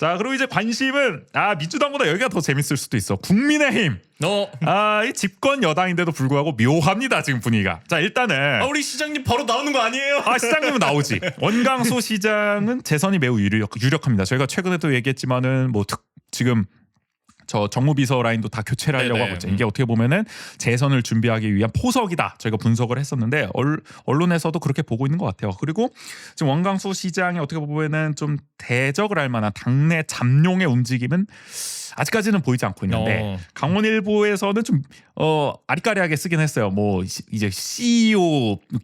자, 그리고 이제 관심은 민주당보다 여기가 더 재밌을 수도 있어. 국민의힘. 이 집권 여당인데도 불구하고 묘합니다 지금 분위기가. 자, 일단은 우리 시장님 바로 나오는 거 아니에요? 시장님은 나오지. 원광수 시장은 재선이 매우 유력합니다. 저희가 최근에도 얘기했지만은 지금 저 정무비서 라인도 다 교체를 하려고 하고 있죠. 이게 어떻게 보면은 재선을 준비하기 위한 포석이다. 저희가 분석을 했었는데 언론에서도 그렇게 보고 있는 것 같아요. 그리고 지금 원광수 시장이 어떻게 보면은 좀 대적을 할 만한 당내 잠룡의 움직임은 아직까지는 보이지 않고 있는데 강원일보에서는 좀 아리까리하게 쓰긴 했어요. 뭐 이제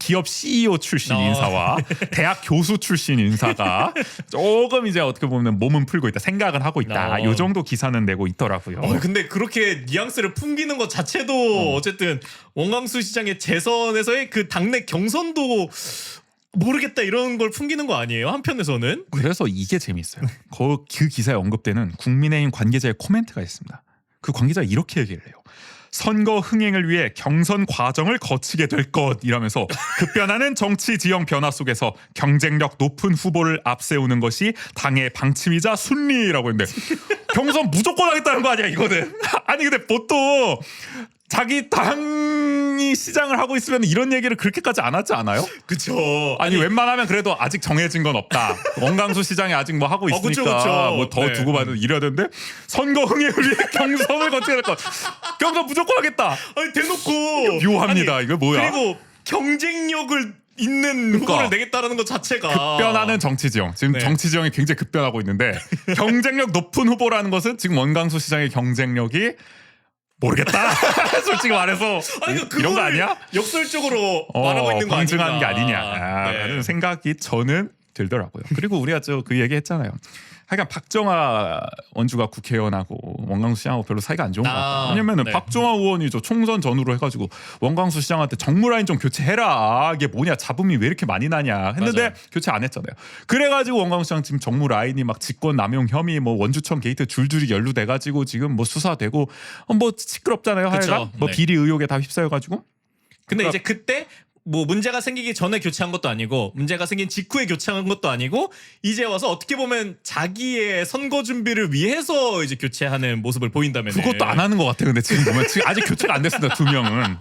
기업 CEO 출신 인사와 대학 교수 출신 인사가 조금 이제 어떻게 보면 몸은 풀고 있다, 생각은 하고 있다. 요 정도 기사는 내고 있더라고요. 근데 그렇게 뉘앙스를 풍기는 것 자체도 어쨌든 원광수 시장의 재선에서의 그 당내 경선도 모르겠다 이런 걸 풍기는 거 아니에요? 한편에서는. 그래서 이게 재밌어요. 그 기사에 언급되는 국민의힘 관계자의 코멘트가 있습니다. 그 관계자가 이렇게 얘기를 해요. 선거 흥행을 위해 경선 과정을 거치게 될 것이라면서 급변하는 정치 지형 변화 속에서 경쟁력 높은 후보를 앞세우는 것이 당의 방침이자 순리라고 했는데 경선 무조건 하겠다는 거 아니야 이거는. 아니 근데 보통 자기 당이 시장을 하고 있으면 이런 얘기를 그렇게까지 안 하지 않아요? 그쵸. 아니 웬만하면 그래도 아직 정해진 건 없다. 원광수 시장이 아직 뭐 하고 있으니까 뭐 더 두고 봐도 이래야 되는데 선거 흥행을 위해 경선을 거쳐야 될 것. 경선 무조건 하겠다. 아니 대놓고 묘합니다. 이거 뭐야? 그리고 경쟁력을 있는 후보를 내겠다라는 것 자체가 급변하는 정치 지형. 지금 정치 지형이 굉장히 급변하고 있는데 경쟁력 높은 후보라는 것은 지금 원광수 시장의 경쟁력이 모르겠다. 솔직히 말해서 이런 거 아니야? 역설적으로 말하고 있는 거 아닌가? 방증하는 게 아니냐라는 생각이 저는 들더라고요. 그리고 우리가 그 얘기 했잖아요. 하여간 박정아 원주가 국회의원하고 원광수 시장하고 별로 사이가 안 좋은 것 같아요. 왜냐면은 박정아 의원이 총선 전후로 해가지고 원광수 시장한테 정무라인 좀 교체해라. 이게 뭐냐, 잡음이 왜 이렇게 많이 나냐 했는데 맞아요. 교체 안 했잖아요. 그래가지고 원광수 시장 지금 정무라인이 막 직권 남용 혐의 뭐 원주청 게이트 줄줄이 연루돼가지고 지금 뭐 수사되고 뭐 시끄럽잖아요. 하여간 뭐 비리 의혹에 다 휩싸여가지고. 근데 이제 그때 뭐 문제가 생기기 전에 교체한 것도 아니고 문제가 생긴 직후에 교체한 것도 아니고 이제 와서 어떻게 보면 자기의 선거 준비를 위해서 이제 교체하는 모습을 보인다면 그것도 안 하는 것 같아. 근데 지금 보면 지금 아직 교체가 안 됐습니다. 2명은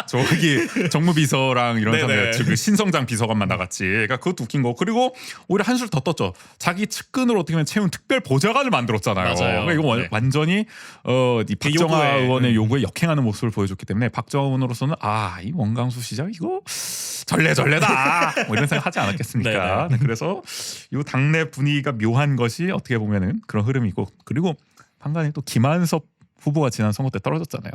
저기 정무비서랑 이런 사람들 지금 신성장 비서관만 나갔지. 그러니까 그것도 웃긴 거. 그리고 오히려 한술 더 떴죠. 자기 측근으로 어떻게 보면 채운 특별 보좌관을 만들었잖아요. 맞아요. 그러니까 이거 완전히 이 박정아 의원의 요구에 역행하는 모습을 보여줬기 때문에 박정아 의원으로서는 이 원광수 시장 이거 절레절레다 뭐 이런 생각 하지 않았겠습니까? 그래서 이 당내 분위기가 묘한 것이 어떻게 보면은 그런 흐름이고, 그리고 방간에 또 김한섭 후보가 지난 선거 때 떨어졌잖아요.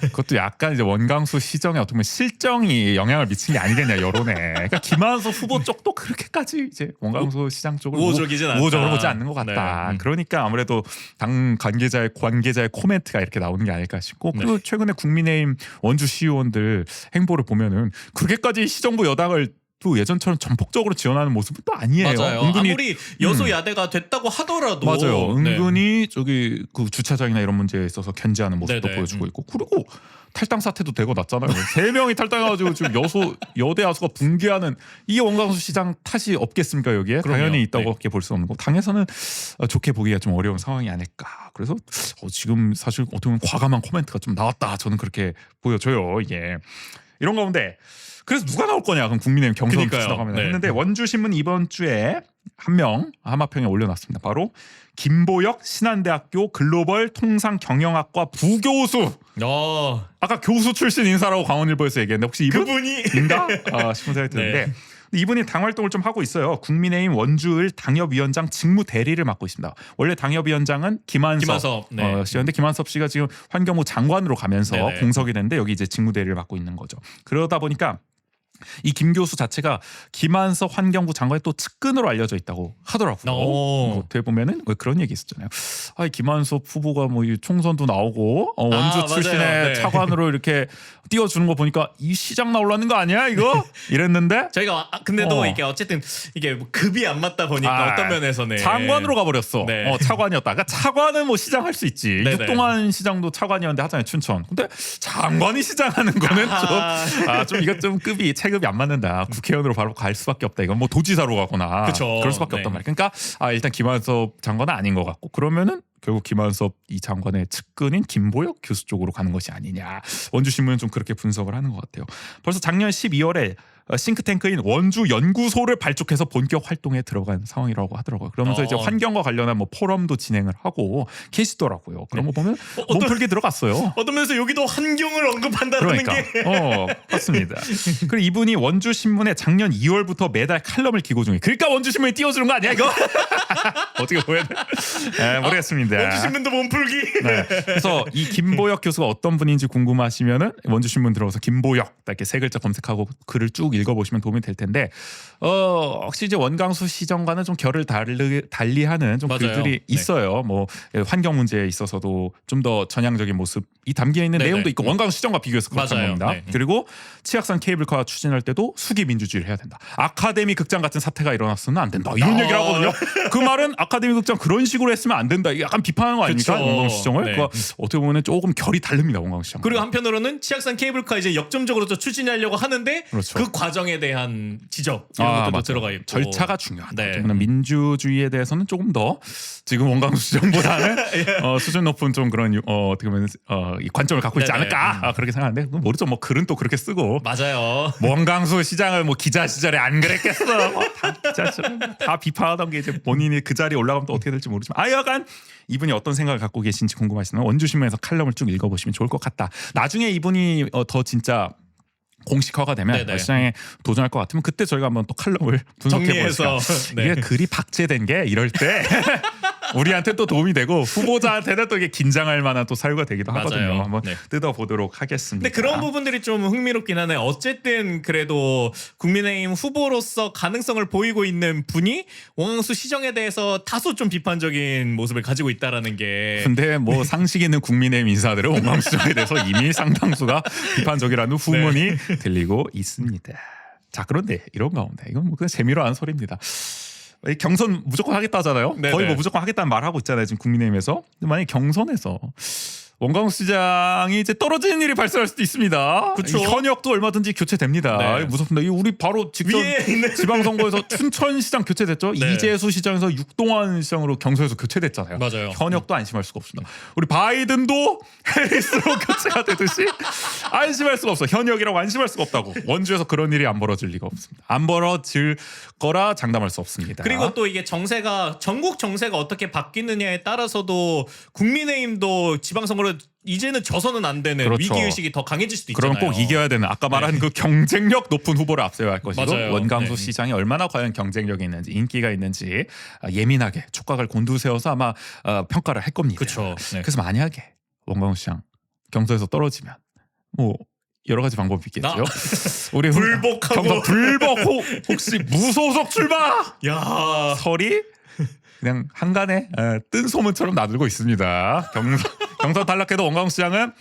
그것도 약간 이제 원광수 시정에 어떻게 보면 실정이 영향을 미친 게 아니겠냐 여론에. 그러니까 김한섭 후보 쪽도 그렇게까지 이제 원광수 시장 쪽을 우호적으로 보지 않는 것 같다. 그러니까 아무래도 당 관계자의 코멘트가 이렇게 나오는 게 아닐까 싶고, 그리고 최근에 국민의힘 원주 시의원들 행보를 보면은 그렇게까지 시정부 여당을 또 예전처럼 전폭적으로 지원하는 모습은 또 아니에요. 맞아요. 은근히 아무리 여소야대가 됐다고 하더라도 맞아요. 은근히 저기 그 주차장이나 이런 문제에 있어서 견제하는 모습도 보여주고 있고, 그리고 탈당 사태도 되고 났잖아요. 3명이 탈당해가지고 지금 여대 야수가 붕괴하는, 이게 원광수 시장 탓이 없겠습니까 여기에? 그럼요. 당연히 있다고밖에 볼 수 없는 거. 당에서는 좋게 보기가 좀 어려운 상황이 아닐까. 그래서 지금 사실 어떻게 보면 과감한 코멘트가 좀 나왔다. 저는 그렇게 보여져요. 이게 이런 가운데. 그래서 누가 나올 거냐? 그럼 국민의힘 경선 지나가면 했는데 원주신문 이번 주에 한 명 하마평에 올려놨습니다. 바로 김보혁 신한대학교 글로벌 통상 경영학과 부교수. 아까 교수 출신 인사라고 강원일보에서 얘기했는데 혹시 이분인가 싶은 생각이 드는데 이분이 당 활동을 좀 하고 있어요. 국민의힘 원주을 당협위원장 직무 대리를 맡고 있습니다. 원래 당협위원장은 김한섭 씨였는데 김한섭 씨가 지금 환경부 장관으로 가면서 공석이 됐는데 여기 이제 직무 대리를 맡고 있는 거죠. 그러다 보니까 이 김 교수 자체가 김한섭 환경부 장관의 또 측근으로 알려져 있다고 하더라고요. 어떻게 보면은 그런 얘기 있었잖아요. 김한섭 후보가 뭐 총선도 나오고 원주 출신의 차관으로 이렇게 띄워주는 거 보니까 이 시장 나올라는 거 아니야 이거? 이랬는데 저희가 근데도 이게 어쨌든 이게 뭐 급이 안 맞다 보니까 어떤 면에서는 장관으로 가버렸어. 차관이었다. 그러니까 차관은 뭐 시장 할 수 있지. 육동안 시장도 차관이었는데 하잖아요, 춘천. 근데 장관이 시장하는 거는 좀 이것 좀 급이 체계 체급이 안 맞는다. 국회의원으로 바로 갈 수밖에 없다. 이건 뭐 도지사로 가거나 그쵸. 그럴 수밖에 네. 없단 말이야. 그러니까 일단 김한섭 장관은 아닌 것 같고 그러면은 결국 김한섭 이 장관의 측근인 김보혁 교수 쪽으로 가는 것이 아니냐. 원주신문은 좀 그렇게 분석을 하는 것 같아요. 벌써 작년 12월에 싱크탱크인 원주 연구소를 발족해서 본격 활동에 들어간 상황이라고 하더라고요. 그러면서 이제 환경과 관련한 뭐 포럼도 진행을 하고 계시더라고요. 그런 거 보면 몸풀기 들어갔어요. 어떤 면에서 여기도 환경을 언급한다는 그러니까 게 맞습니다. 그리고 이분이 원주 신문에 작년 2월부터 매달 칼럼을 기고 중에. 그러니까 원주 신문이 띄워주는 거 아니야 이거? 어떻게 보면 모르겠습니다. 원주 신문도 몸풀기. 네. 그래서 이 김보혁 교수가 어떤 분인지 궁금하시면은 원주 신문 들어가서 김보혁 이렇게 세 글자 검색하고 글을 쭉 읽어보시면 도움이 될 텐데 혹시 이제 원광수 시정과는 좀 결을 달리하는 좀 맞아요. 글들이 네. 있어요. 뭐 환경 문제에 있어서도 좀 더 전향적인 모습이 담겨 있는 네네. 내용도 있고 원광수 시정과 비교해서 그렇다는 맞아요. 겁니다. 네. 그리고 치악산 케이블카 추진할 때도 수기 민주주의를 해야 된다. 아카데미 극장 같은 사태가 일어났으면 안 된다. 이런 얘기를 하거든요. 그 말은 아카데미 극장 그런 식으로 했으면 안 된다. 이게 약간 비판하는 거 아닙니까? 그쵸. 원광수 시정을. 네. 그거 어떻게 보면 조금 결이 다릅니다. 원광수 시정. 그리고 한편으로는 치악산 케이블카 이제 역점적으로 또 추진하려고 하는데 그렇죠. 그 과정에 대한 지적 이런 것들도 맞아요. 들어가 있고 절차가 중요하다. 네. 그러면 민주주의에 대해서는 조금 더 지금 원광수 시정보다는 수준 높은 좀 그런 어떻게 보면 이 관점을 갖고 있지 네네. 않을까 그렇게 생각하는데 모르죠. 뭐 글은 또 그렇게 쓰고 맞아요. 원광수 시장을 뭐 기자 시절에 안 그랬겠어. 다 기자 시절에 다 비판하던 게 이제 본인이 그 자리에 올라가면 또 어떻게 될지 모르지만 하여간 이분이 어떤 생각을 갖고 계신지 궁금하시면 원주신문에서 칼럼을 쭉 읽어보시면 좋을 것 같다. 나중에 이분이 더 진짜 공식화가 되면 네네. 시장에 도전할 것 같으면 그때 저희가 한번 또 칼럼을 분석해 정리해서 보니까 네. 이게 글이 박제된 게 이럴 때 우리한테 또 도움이 되고 후보자한테는 또 이게 긴장할 만한 또 사유가 되기도 맞아요. 하거든요. 한번 네. 뜯어보도록 하겠습니다. 근데 그런 부분들이 좀 흥미롭긴 하네. 어쨌든 그래도 국민의힘 후보로서 가능성을 보이고 있는 분이 원광수 시정에 대해서 다소 좀 비판적인 모습을 가지고 있다라는 게. 근데 뭐 상식 있는 국민의힘 인사들은 원광수 시정에 대해서 이미 상당수가 비판적이라는 후문이 들리고 있습니다. 자 그런데 이런 가운데 이건 뭐 그냥 재미로 하는 소리입니다. 경선 무조건 하겠다잖아요. 네네. 거의 뭐 무조건 하겠다는 말을 하고 있잖아요. 지금 국민의힘에서. 근데 만약에 경선에서 원광수 시장이 이제 떨어지는 일이 발생할 수도 있습니다. 그쵸. 이 현역도 얼마든지 교체됩니다. 네. 무섭습니다. 이 우리 바로 직전 위에 있는 지방선거에서 춘천시장 교체됐죠. 네. 이재수 시장에서 육동환 시장으로 경선에서 교체됐잖아요. 맞아요. 현역도 안심할 수가 없습니다. 우리 바이든도 해리스로 교체가 되듯이 안심할 수가 없어. 현역이라고 안심할 수가 없다고. 원주에서 그런 일이 안 벌어질 리가 없습니다. 안 벌어질 거라 장담할 수 없습니다. 그리고 또 이게 정세가 전국 정세가 어떻게 바뀌느냐에 따라서도 국민의힘도 지방선거로 이제는 져서는 안 되는 그렇죠. 위기 의식이 더 강해질 수도 있잖아요. 그럼 꼭 이겨야 되는 아까 말한 그 경쟁력 높은 후보를 앞세워야 할 것이고 맞아요. 원광수 네. 시장이 얼마나 과연 경쟁력이 있는지 인기가 있는지 예민하게 촉각을 곤두세워서 아마 평가를 할 겁니다. 그렇죠. 네. 그래서 만약에 원광수 시장 경선에서 떨어지면 뭐 여러 가지 방법이 있겠죠. 우리 불복하고. 경선 불복 혹시 무소속 출마 야, 설이 그냥 한간에 뜬 소문처럼 나들고 있습니다. 경선 탈락해도 원광수 시장은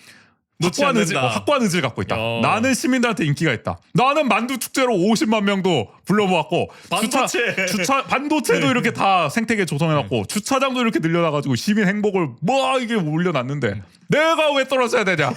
놓지 않는다. 확고한 의지를 갖고 있다. 야. 나는 시민들한테 인기가 있다. 나는 만두 축제로 50만 명도 불러모았고 반도체도 이렇게 다 생태계 조성해놨고 주차장도 이렇게 늘려놔가지고 시민 행복을 뭐 이게 올려놨는데 내가 왜 떨어져야 되냐?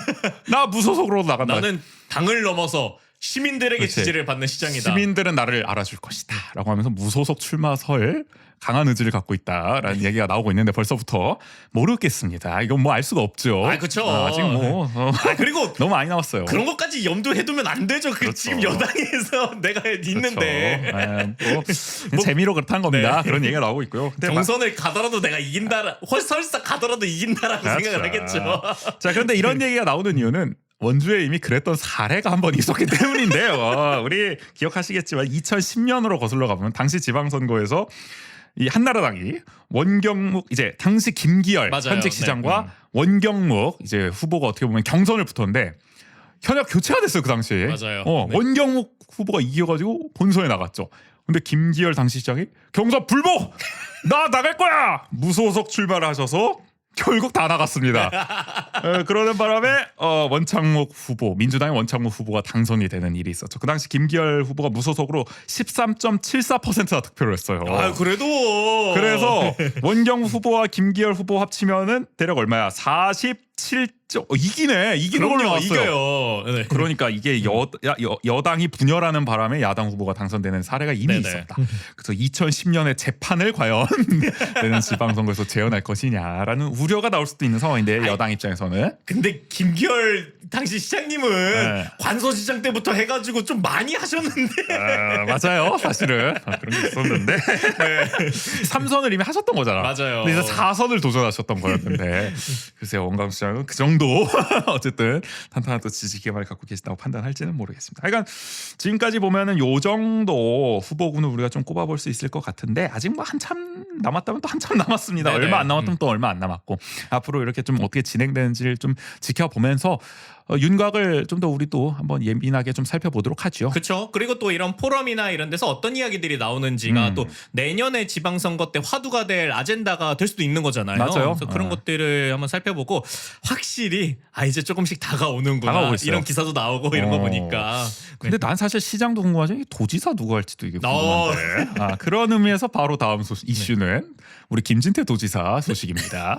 나 무소속으로 나간다. 나는 당을 넘어서 시민들에게 그렇지. 지지를 받는 시장이다. 시민들은 나를 알아줄 것이다 라고 하면서 무소속 출마설 강한 의지를 갖고 있다라는 얘기가 나오고 있는데 벌써부터 모르겠습니다. 이건 뭐 알 수가 없죠. 아, 그쵸. 아직 뭐 그리고 너무 많이 나왔어요. 그런 것까지 염두해두면 안 되죠. 그 그렇죠. 지금 여당에서 내가 있는데 그렇죠. 재미로 그렇다는 겁니다. 네. 그런 얘기가 나오고 있고요. 근데 경선을 가더라도 내가 이긴다. 설사 가더라도 이긴다라고 그렇죠. 생각을 하겠죠. 자, 그런데 이런 얘기가 나오는 이유는 원주에 이미 그랬던 사례가 한 번 있었기 때문인데요. 우리 기억하시겠지만 2010년으로 거슬러 가보면 당시 지방선거에서 이 한나라당이 원경묵 이제 당시 김기열 맞아요. 현직 시장과 네. 원경묵 이제 후보가 어떻게 보면 경선을 붙었는데 현역 교체가 됐어요 그 당시에. 맞아요. 네. 원경묵 후보가 이겨가지고 본선에 나갔죠. 근데 김기열 당시 시장이 경선 불복 나 나갈 거야 무소속 출마를 하셔서 결국 다 나갔습니다. 그러는 바람에 원창목 후보 민주당의 원창목 후보가 당선이 되는 일이 있었죠. 그 당시 김기열 후보가 무소속으로 13.74%나 득표를 했어요. 아, 그래도 그래서 원경 후보와 김기열 후보 합치면은 대략 얼마야? 17조 이기는 걸로 나왔어요. 이겨요. 네. 그러니까 이게 여당이 분열하는 바람에 야당 후보가 당선되는 사례가 이미 네네. 있었다. 그래서 2010년에 재판을 과연 내년 지방선거에서 재현할 것이냐라는 우려가 나올 수도 있는 상황인데 여당 입장에서는 근데 김기열 당시 시장님은 네. 관서시장 때부터 해가지고 좀 많이 하셨는데. 맞아요. 사실은 그런 게 있었는데 3선을 이미 하셨던 거잖아. 맞아요. 근데 이제 4선을 도전하셨던 거였는데 글쎄요 원광 시장은 그 정도 어쨌든 탄탄한 또 지지 기반을 갖고 계시다고 판단할지는 모르겠습니다. 하여간 지금까지 보면은 요 정도 후보군을 우리가 좀 꼽아볼 수 있을 것 같은데 아직 뭐 한참 남았다면 또 한참 남았습니다. 네네. 얼마 안 남았다면 또 얼마 안 남았고 앞으로 이렇게 좀 어떻게 진행되는지를 좀 지켜보면서 윤곽을 좀 더 우리도 한번 예민하게 좀 살펴보도록 하죠. 그렇죠. 그리고 또 이런 포럼이나 이런 데서 어떤 이야기들이 나오는지가 또 내년에 지방선거 때 화두가 될 아젠다가 될 수도 있는 거잖아요. 맞아요. 그래서 그런 것들을 한번 살펴보고 확실히 이제 조금씩 다가오는구나. 다가오고 있어요. 이런 기사도 나오고 이런 거 보니까. 근데 난 사실 시장도 궁금하죠. 이 도지사 누구 할지도 이게 궁금한데. 그런 의미에서 바로 다음 이슈는 우리 김진태 도지사 소식입니다.